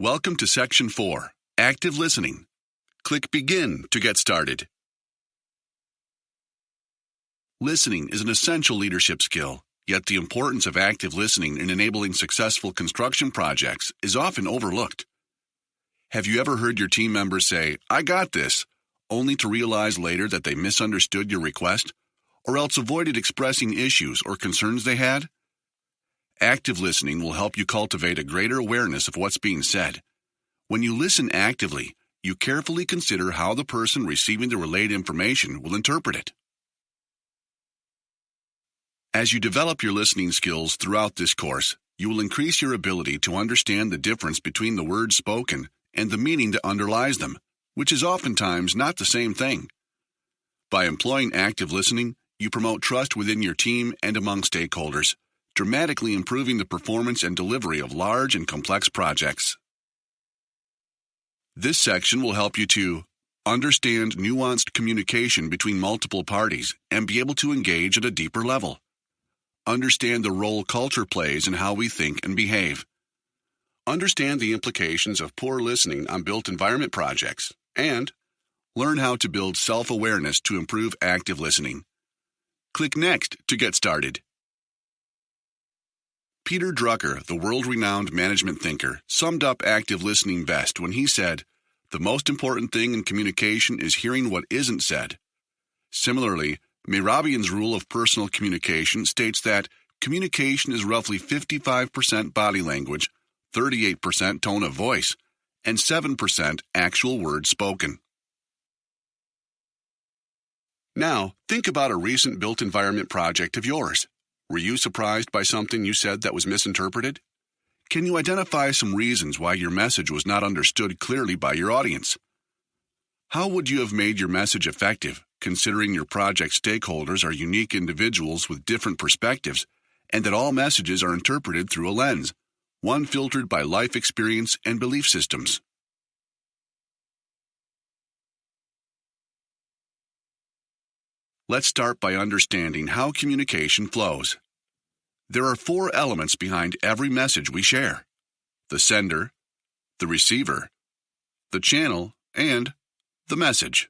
Welcome to Section 4, Active Listening. Click Begin to get started. Listening is an essential leadership skill, yet the importance of active listening in enabling successful construction projects is often overlooked. Have you ever heard your team members say, "I got this," only to realize later that they misunderstood your request, or else avoided expressing issues or concerns they had? Active listening will help you cultivate a greater awareness of what's being said. When you listen actively, you carefully consider how the person receiving the relayed information will interpret it. As you develop your listening skills throughout this course, you will increase your ability to understand the difference between the words spoken and the meaning that underlies them, which is oftentimes not the same thing. By employing active listening, you promote trust within your team and among stakeholders, dramatically improving the performance and delivery of large and complex projects. This section will help you to understand nuanced communication between multiple parties and be able to engage at a deeper level. Understand the role culture plays in how we think and behave. Understand the implications of poor listening on built environment projects, and learn how to build self-awareness to improve active listening. Click Next to get started. Peter Drucker, the world-renowned management thinker, summed up active listening best when he said, "The most important thing in communication is hearing what isn't said." Similarly, Mehrabian's rule of personal communication states that communication is roughly 55% body language, 38% tone of voice, and 7% actual words spoken. Now, think about a recent built environment project of yours. Were you surprised by something you said that was misinterpreted? Can you identify some reasons why your message was not understood clearly by your audience? How would you have made your message effective, considering your project stakeholders are unique individuals with different perspectives, and that all messages are interpreted through a lens, one filtered by life experience and belief systems? Let's start by understanding how communication flows. There are 4 elements behind every message we share: the sender, the receiver, the channel, and the message.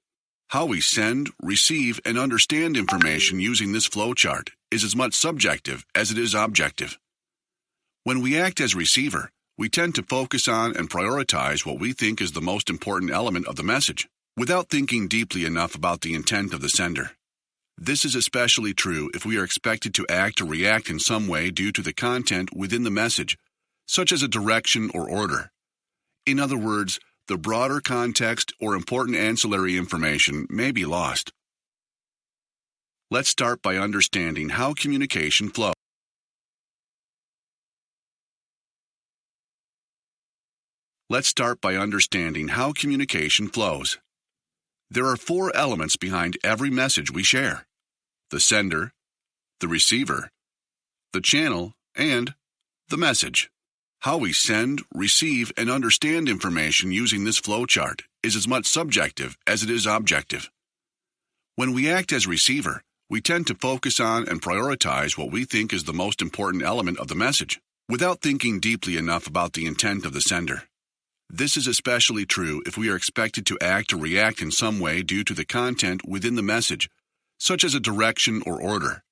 How we send, receive, and understand information using this flowchart is as much subjective as it is objective. When we act as receiver, we tend to focus on and prioritize what we think is the most important element of the message, without thinking deeply enough about the intent of the sender. This is especially true if we are expected to act or react in some way due to the content within the message, such as a direction or order. In other words, the broader context or important ancillary information may be lost. Let's start by understanding how communication flows. Let's start by understanding how communication flows. There are 4 elements behind every message we share: the sender, the receiver, the channel, and the message. How we send, receive, and understand information using this flowchart is as much subjective as it is objective. When we act as receiver, we tend to focus on and prioritize what we think is the most important element of the message, without thinking deeply enough about the intent of the sender. This is especially true if we are expected to act or react in some way due to the content within the message, such as a direction or order.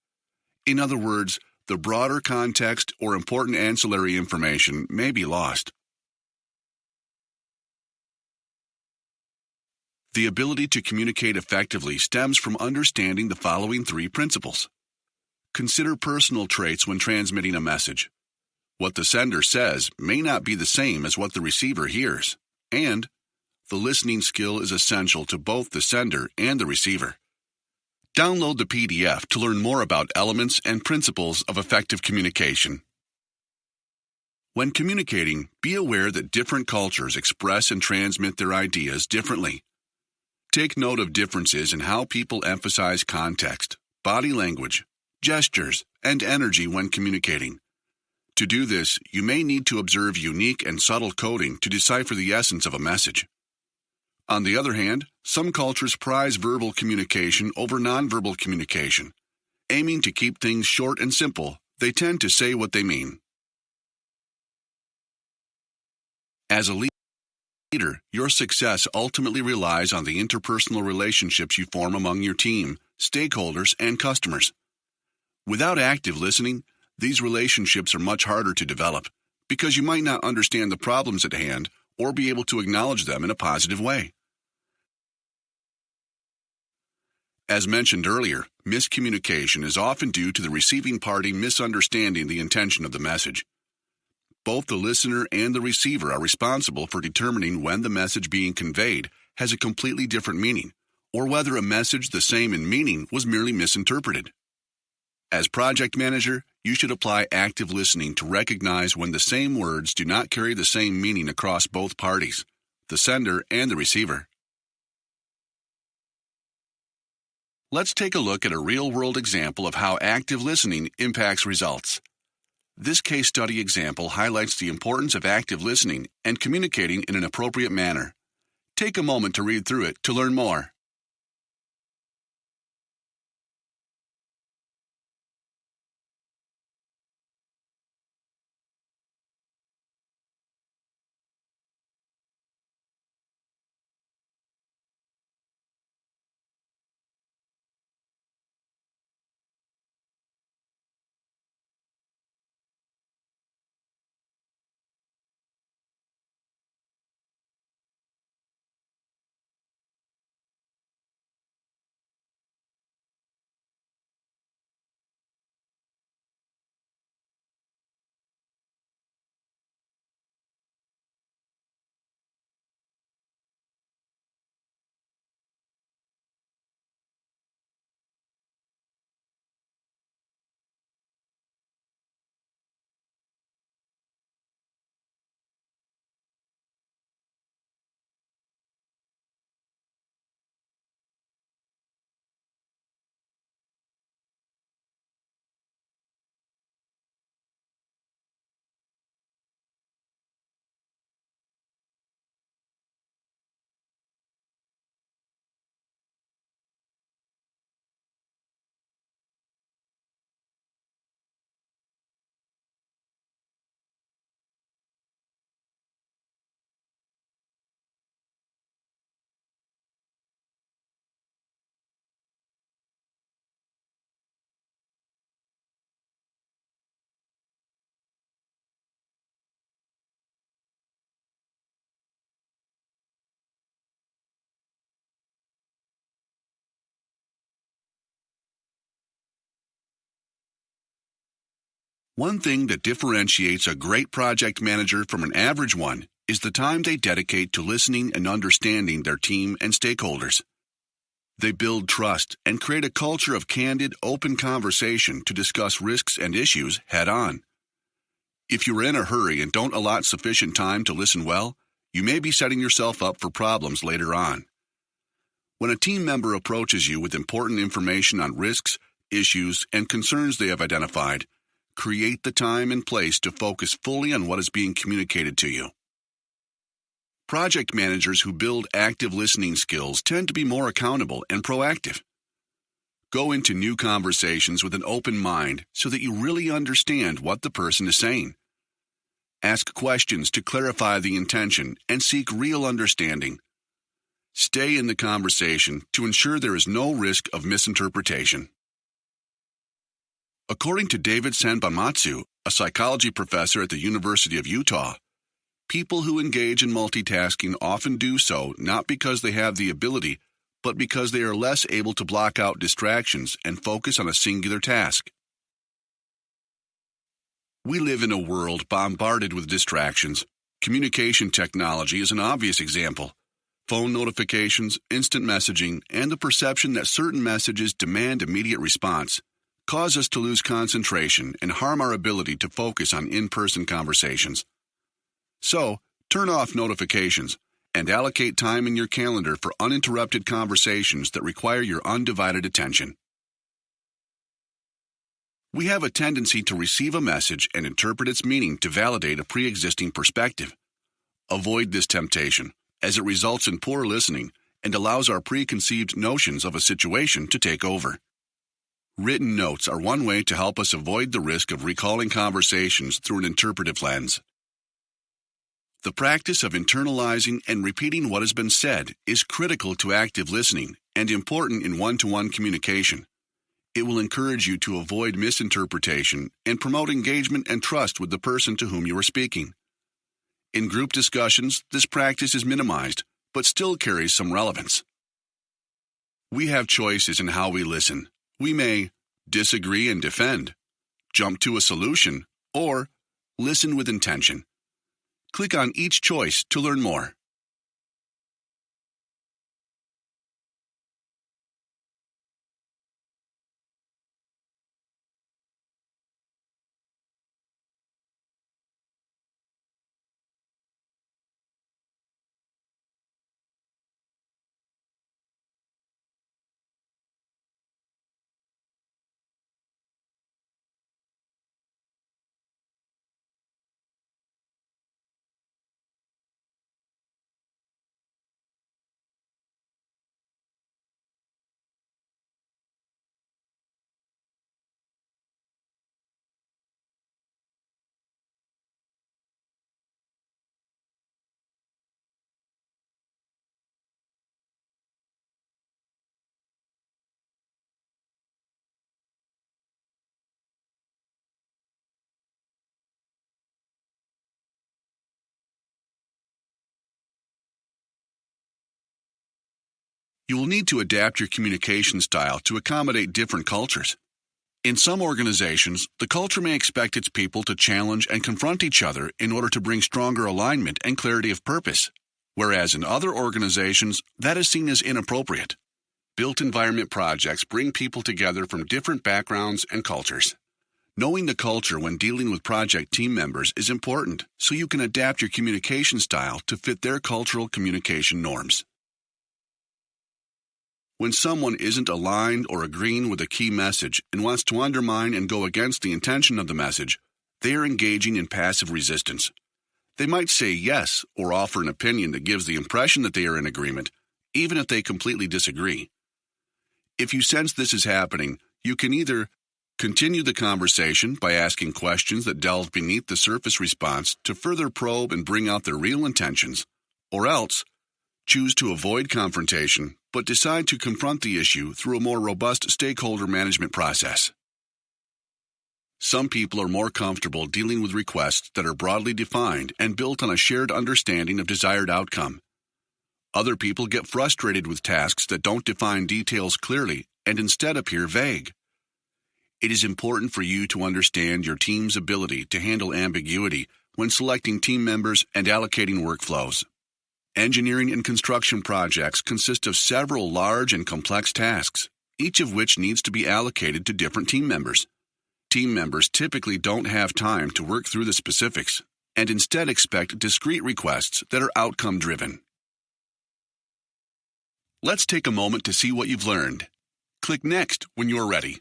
In other words, the broader context or important ancillary information may be lost. The ability to communicate effectively stems from understanding the following 3 principles. Consider personal traits when transmitting a message. What the sender says may not be the same as what the receiver hears, and the listening skill is essential to both the sender and the receiver. Download the PDF to learn more about elements and principles of effective communication. When communicating, be aware that different cultures express and transmit their ideas differently. Take note of differences in how people emphasize context, body language, gestures, and energy when communicating. To do this, you may need to observe unique and subtle coding to decipher the essence of a message. On the other hand, some cultures prize verbal communication over nonverbal communication. Aiming to keep things short and simple, they tend to say what they mean. As a leader, your success ultimately relies on the interpersonal relationships you form among your team, stakeholders, and customers. Without active listening, these relationships are much harder to develop because you might not understand the problems at hand or be able to acknowledge them in a positive way. As mentioned earlier, miscommunication is often due to the receiving party misunderstanding the intention of the message. Both the listener and the receiver are responsible for determining when the message being conveyed has a completely different meaning, or whether a message the same in meaning was merely misinterpreted. As project manager, you should apply active listening to recognize when the same words do not carry the same meaning across both parties, the sender and the receiver. Let's take a look at a real-world example of how active listening impacts results. This case study example highlights the importance of active listening and communicating in an appropriate manner. Take a moment to read through it to learn more. One thing that differentiates a great project manager from an average one is the time they dedicate to listening and understanding their team and stakeholders. They build trust and create a culture of candid, open conversation to discuss risks and issues head-on. If you're in a hurry and don't allot sufficient time to listen well, you may be setting yourself up for problems later on. When a team member approaches you with important information on risks, issues, and concerns they have identified, create the time and place to focus fully on what is being communicated to you. Project managers who build active listening skills tend to be more accountable and proactive. Go into new conversations with an open mind so that you really understand what the person is saying. Ask questions to clarify the intention and seek real understanding. Stay in the conversation to ensure there is no risk of misinterpretation. According to David Sanbamatsu, a psychology professor at the University of Utah, people who engage in multitasking often do so not because they have the ability, but because they are less able to block out distractions and focus on a singular task. We live in a world bombarded with distractions. Communication technology is an obvious example. Phone notifications, instant messaging, and the perception that certain messages demand immediate response cause us to lose concentration and harm our ability to focus on in-person conversations. So, turn off notifications and allocate time in your calendar for uninterrupted conversations that require your undivided attention. We have a tendency to receive a message and interpret its meaning to validate a pre-existing perspective. Avoid this temptation, as it results in poor listening and allows our preconceived notions of a situation to take over. Written notes are one way to help us avoid the risk of recalling conversations through an interpretive lens. The practice of internalizing and repeating what has been said is critical to active listening and important in one-to-one communication. It will encourage you to avoid misinterpretation and promote engagement and trust with the person to whom you are speaking. In group discussions, this practice is minimized, but still carries some relevance. We have choices in how we listen. We may disagree and defend, jump to a solution, or listen with intention. Click on each choice to learn more. You will need to adapt your communication style to accommodate different cultures. In some organizations, the culture may expect its people to challenge and confront each other in order to bring stronger alignment and clarity of purpose, whereas in other organizations, that is seen as inappropriate. Built environment projects bring people together from different backgrounds and cultures. Knowing the culture when dealing with project team members is important so you can adapt your communication style to fit their cultural communication norms. When someone isn't aligned or agreeing with a key message and wants to undermine and go against the intention of the message, they are engaging in passive resistance. They might say yes or offer an opinion that gives the impression that they are in agreement, even if they completely disagree. If you sense this is happening, you can either continue the conversation by asking questions that delve beneath the surface response to further probe and bring out their real intentions, or else choose to avoid confrontation but decide to confront the issue through a more robust stakeholder management process. Some people are more comfortable dealing with requests that are broadly defined and built on a shared understanding of desired outcome. Other people get frustrated with tasks that don't define details clearly and instead appear vague. It is important for you to understand your team's ability to handle ambiguity when selecting team members and allocating workflows. Engineering and construction projects consist of several large and complex tasks, each of which needs to be allocated to different team members. Team members typically don't have time to work through the specifics and instead expect discrete requests that are outcome-driven. Let's take a moment to see what you've learned. Click Next when you're ready.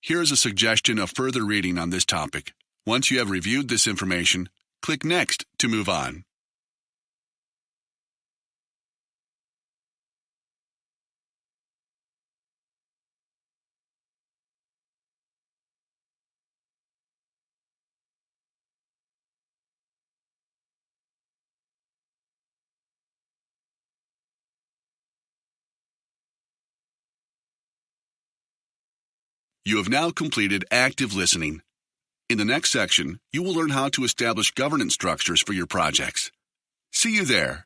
Here is a suggestion of further reading on this topic. Once you have reviewed this information, click Next to move on. You have now completed active listening. In the next section, you will learn how to establish governance structures for your projects. See you there.